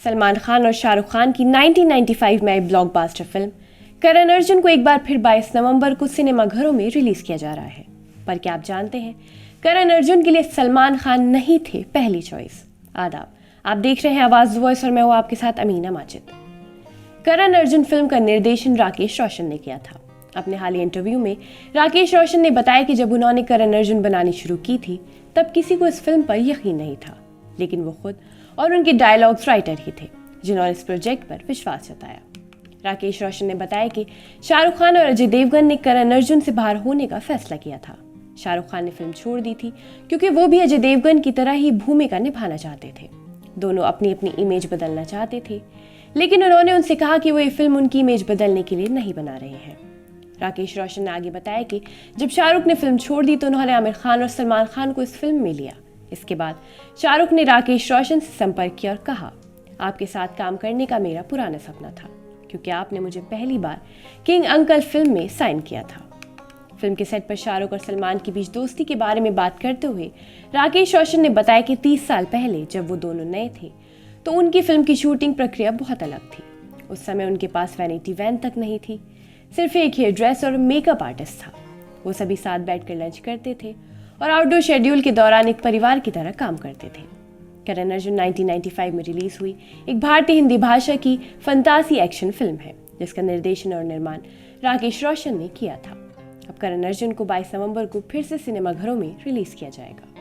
सलमान खान और शाहरुख खान की 1995 में आई ब्लॉकबस्टर फिल्म करण अर्जुन को एक बार फिर 22 नवंबर को सिनेमाघरों में रिलीज किया जा रहा है। पर क्या आप जानते हैं, करण अर्जुन के लिए सलमान खान नहीं थे पहली चॉइस। आदाब, आप देख रहे हैं आवाज वॉइस और मैं हूं आपके साथ अमीना माजिद। करण अर्जुन फिल्म का निर्देशन राकेश रोशन ने किया था। अपने हालिया इंटरव्यू में राकेश रोशन ने बताया कि जब उन्होंने करण अर्जुन बनानी शुरू की थी तब किसी को इस फिल्म पर यकीन नहीं था, लेकिन वो खुद और उनके डायलॉग्स राइटर ही थे जिन्होंने इस प्रोजेक्ट पर विश्वास जताया। राकेश रोशन ने बताया कि शाहरुख खान और अजय देवगन ने करण अर्जुन से बाहर होने का फैसला किया था। शाहरुख खान ने फिल्म छोड़ दी थी क्योंकि वो भी अजय देवगन की तरह ही भूमिका निभाना चाहते थे। दोनों अपनी अपनी इमेज बदलना चाहते थे, लेकिन उन्होंने उनसे कहा कि वो ये फिल्म उनकी इमेज बदलने के लिए नहीं बना रहे हैं। राकेश रोशन ने आगे बताया कि जब शाहरुख ने फिल्म छोड़ दी तो उन्होंने आमिर खान और सलमान खान को इस फिल्म में लिया। इसके बाद शाहरुख ने राकेश रोशन से संपर्क किया और कहा, आपके साथ काम करने का मेरा पुराना सपना था क्योंकि आपने मुझे पहली बार किंग अंकल फिल्म में साइन किया था। फिल्म के सेट पर शाहरुख और सलमान के बीच दोस्ती के बारे में बात करते हुए राकेश रोशन ने बताया कि 30 साल पहले जब वो दोनों नए थे तो उनकी फिल्म की शूटिंग प्रक्रिया बहुत अलग थी। उस समय उनके पास वैनिटी वैन तक नहीं थी, सिर्फ एक हेयर ड्रेस और मेकअप आर्टिस्ट था। वो सभी साथ बैठकर लंच करते थे और आउटडोर शेड्यूल के दौरान एक परिवार की तरह काम करते थे। करण अर्जुन 1995 में रिलीज हुई एक भारतीय हिंदी भाषा की फंतासी एक्शन फिल्म है जिसका निर्देशन और निर्माण राकेश रोशन ने किया था। अब करण अर्जुन को 22 नवंबर को फिर से सिनेमाघरों में रिलीज किया जाएगा।